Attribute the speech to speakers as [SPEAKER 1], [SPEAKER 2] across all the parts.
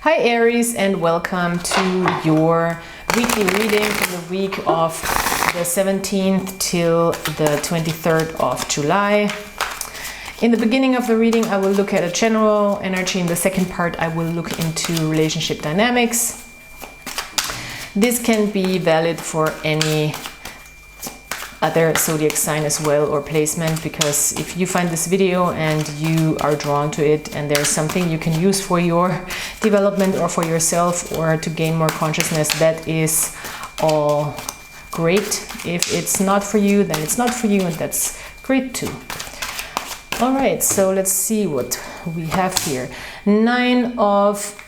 [SPEAKER 1] Hi Aries, and welcome to your weekly reading for the week of the 17th till the 23rd of July. In the beginning of the reading, I will look at a general energy. In the second part, I will look into relationship dynamics. This can be valid for any other zodiac sign as well, or placement, because if you find this video and you are drawn to it and there's something you can use for your development or for yourself or to gain more consciousness, that is all great. If it's not for you, then it's not for you, and that's great too. All right, so let's see what we have here. 9 of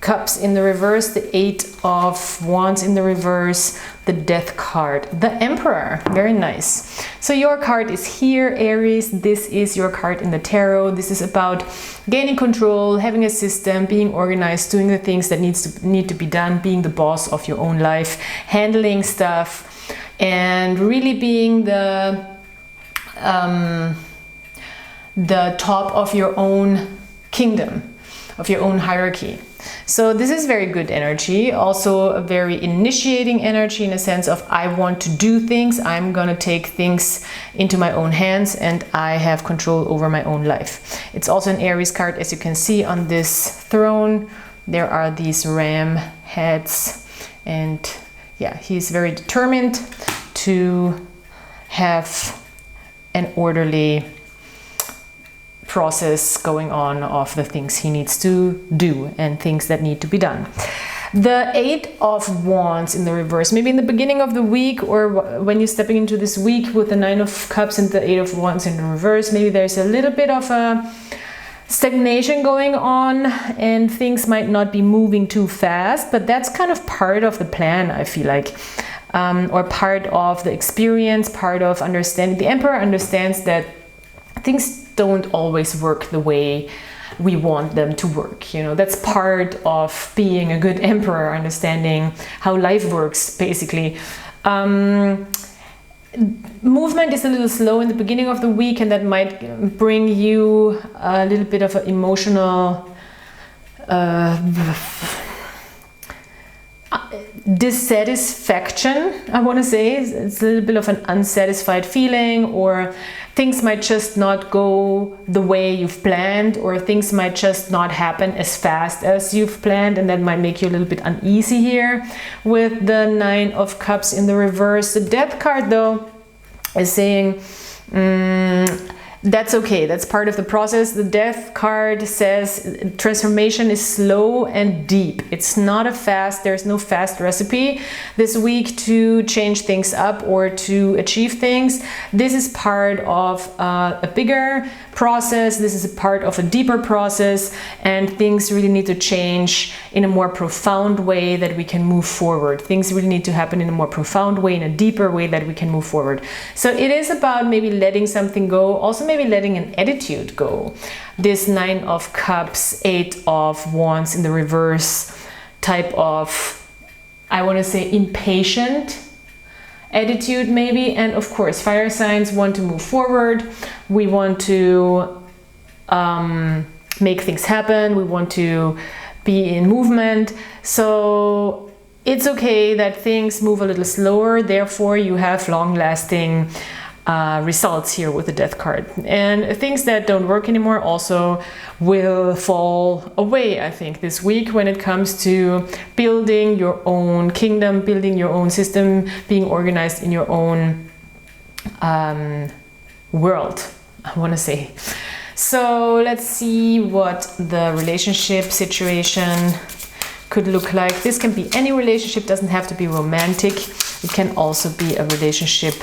[SPEAKER 1] Cups in the reverse, the 8 of Wands in the reverse, the Death card, the Emperor. Very nice. So your card is here, Aries. This is your card in the tarot. This is about gaining control, having a system, being organized, doing the things that need to be done, being the boss of your own life, handling stuff, and really being the top of your own kingdom, of your own hierarchy. So this is very good energy, also a very initiating energy in a sense of I want to do things, I'm gonna take things into my own hands, and I have control over my own life. It's also an Aries card, as you can see on this throne. There are these ram heads, and yeah, he's very determined to have an orderly process going on of the things he needs to do and things that need to be done. The 8 of Wands in the reverse, maybe in the beginning of the week or when you're stepping into this week with the 9 of Cups and the 8 of Wands in the reverse, maybe there's a little bit of a stagnation going on and things might not be moving too fast, but that's kind of part of the plan, I feel like, or part of the experience, part of understanding. The Emperor understands that things don't always work the way we want them to work. You know, that's part of being a good emperor, understanding how life works, basically. Movement is a little slow in the beginning of the week, and that might bring you a little bit of an emotional dissatisfaction, I want to say. It's a little bit of an unsatisfied feeling, or things might just not go the way you've planned, or things might just not happen as fast as you've planned, and that might make you a little bit uneasy here with the 9 of Cups in the reverse. The Death card, though, is saying that's okay, that's part of the process. The Death card says transformation is slow and deep. It's not there's no fast recipe this week to change things up or to achieve things. This is part of a bigger process. This is a part of a deeper process, and things really need to change in a more profound way that we can move forward. Things really need to happen in a more profound way, in a deeper way that we can move forward. So it is about maybe letting something go, also maybe letting an attitude go. This 9 of Cups, 8 of Wands in the reverse type of, I want to say, impatient attitude maybe. And of course, fire signs want to move forward. We want to make things happen. We want to be in movement. So it's okay that things move a little slower. Therefore, you have long-lasting results here with the Death card, and things that don't work anymore also will fall away, I think, this week when it comes to building your own kingdom, building your own system, being organized in your own world, I want to say. So let's see what the relationship situation could look like. This can be any relationship, doesn't have to be romantic. It can also be a relationship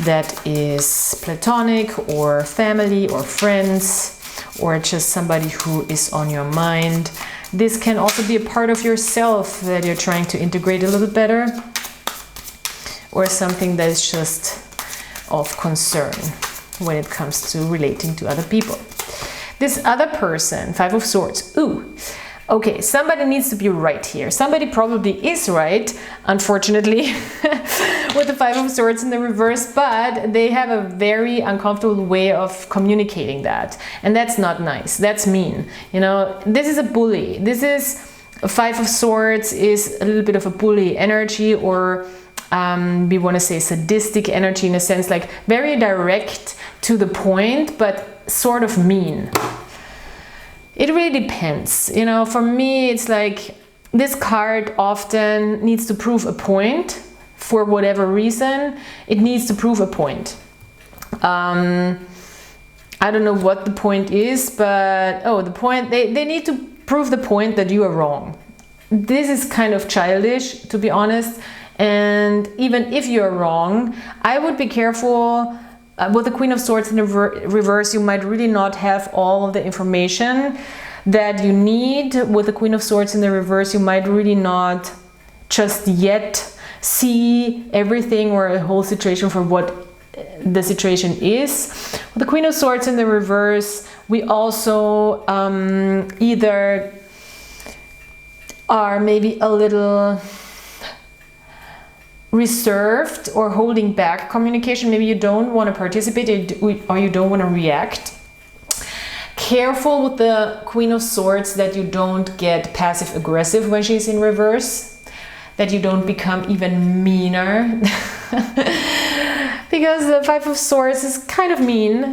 [SPEAKER 1] that is platonic or family or friends, or just somebody who is on your mind. This can also be a part of yourself that you're trying to integrate a little better, or something that is just of concern when it comes to relating to other people. This other person, 5 of Swords, Okay, somebody needs to be right here. Somebody probably is right, unfortunately, with the Five of Swords in the reverse, but they have a very uncomfortable way of communicating that. And that's not nice. That's mean. You know, this is a bully. This is a Five of Swords is a little bit of a bully energy, or we want to say sadistic energy, in a sense, like very direct to the point, but sort of mean. It really depends. You know, for me, it's like this card often needs to prove a point for whatever reason. It needs to prove a point. I don't know what the point is, but the point, they need to prove the point that you are wrong. This is kind of childish, to be honest. And even if you're wrong, I would be careful. With the Queen of Swords in the reverse, you might really not have all of the information that you need. With the Queen of Swords in the reverse, you might really not just yet see everything or a whole situation for what the situation is. With the Queen of Swords in the reverse, we also either are maybe a little reserved or holding back communication. Maybe you don't want to participate or you don't want to react. Careful with the Queen of Swords that you don't get passive aggressive when she's in reverse, that you don't become even meaner. Because the Five of Swords is kind of mean,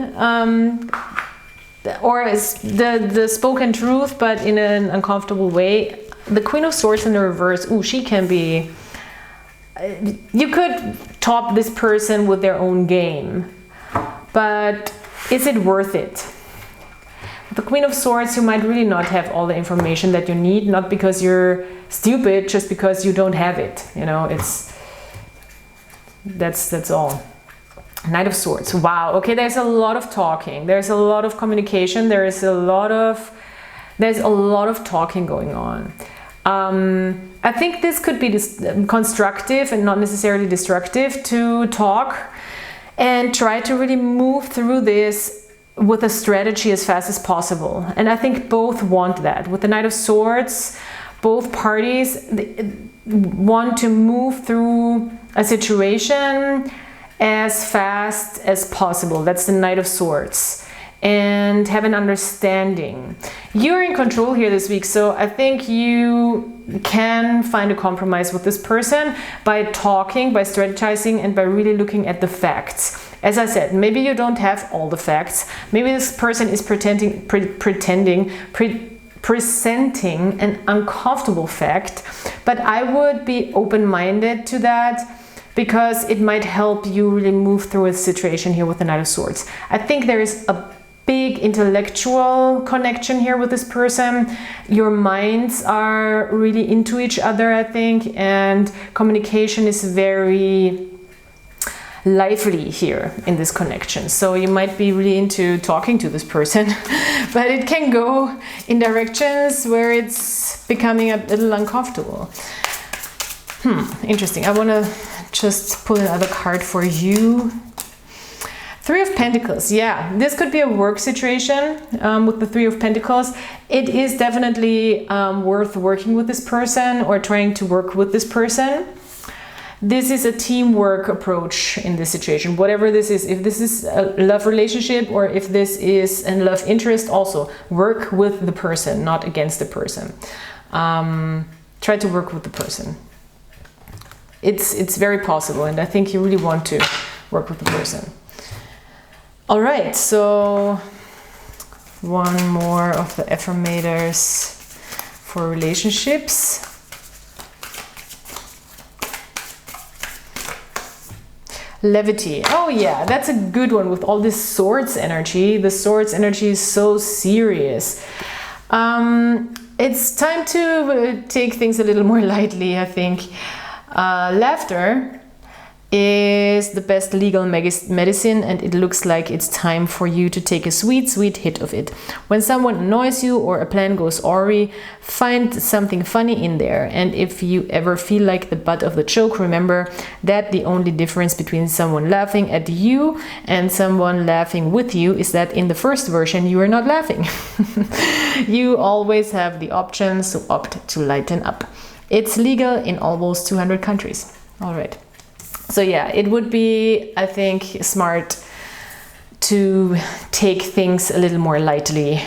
[SPEAKER 1] or is the spoken truth, but in an uncomfortable way. The Queen of Swords in the reverse, she can be. You could top this person with their own game, but is it worth it? With the Queen of Swords, you might really not have all the information that you need, not because you're stupid, just because you don't have it. You know, that's all. Knight of Swords. Wow. Okay, there's a lot of talking. There's a lot of communication. There's a lot of talking going on. I think this could be constructive and not necessarily destructive to talk and try to really move through this with a strategy as fast as possible. And I think both want that. With the Knight of Swords, both parties want to move through a situation as fast as possible. That's the Knight of Swords. And have an understanding. You're in control here this week, so I think you can find a compromise with this person by talking, by strategizing, and by really looking at the facts. As I said, maybe you don't have all the facts. Maybe this person is presenting an uncomfortable fact, but I would be open-minded to that, because it might help you really move through a situation here with the Knight of Swords. I think there is a big intellectual connection here with this person. Your minds are really into each other, I think, and communication is very lively here in this connection. So you might be really into talking to this person, but it can go in directions where it's becoming a little uncomfortable. Interesting. I want to just pull another card for you. Three of Pentacles. Yeah, this could be a work situation with the Three of Pentacles. It is definitely worth working with this person or trying to work with this person. This is a teamwork approach in this situation. Whatever this is, if this is a love relationship or if this is a love interest, also work with the person, not against the person. Try to work with the person. It's very possible, and I think you really want to work with the person. All right, so one more of the affirmators for relationships. Levity. Oh yeah, that's a good one with all this swords energy. The swords energy is so serious. It's time to take things a little more lightly, I think. Laughter is the best legal medicine, and it looks like it's time for you to take a sweet, sweet hit of it. When someone annoys you or a plan goes awry, find something funny in there. And if you ever feel like the butt of the joke, remember that the only difference between someone laughing at you and someone laughing with you is that in the first version you are not laughing. You always have the option, so opt to lighten up. It's legal in almost 200 countries. All right. So yeah, it would be, I think, smart to take things a little more lightly,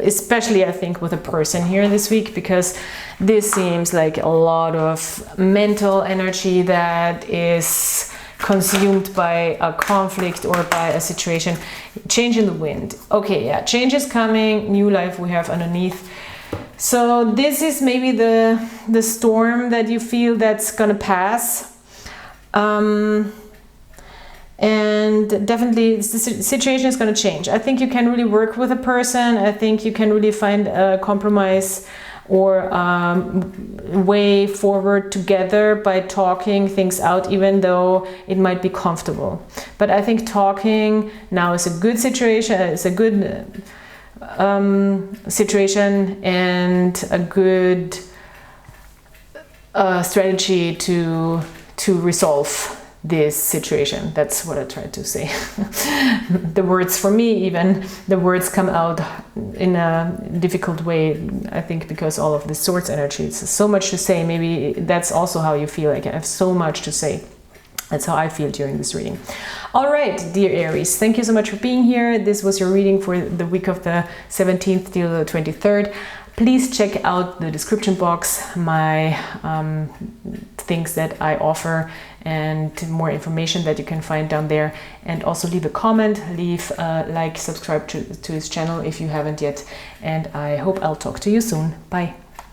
[SPEAKER 1] especially I think with a person here this week, because this seems like a lot of mental energy that is consumed by a conflict or by a situation. Change in the wind. Okay, yeah, change is coming, new life we have underneath. So this is maybe the storm that you feel that's gonna pass. And definitely the situation is going to change. I think you can really work with a person. I think you can really find a compromise or way forward together by talking things out, even though it might be comfortable. But I think talking now is a good situation. It's a good situation and a good strategy to resolve this situation. That's what I tried to say. The words, for me even, the words come out in a difficult way, I think, because all of the Swords energy, it's so much to say. Maybe that's also how you feel, like I have so much to say. That's how I feel during this reading. All right, dear Aries, thank you so much for being here. This was your reading for the week of the 17th till the 23rd. Please check out the description box, my things that I offer and more information that you can find down there. And also leave a comment, leave a like, subscribe to this channel if you haven't yet. And I hope I'll talk to you soon. Bye.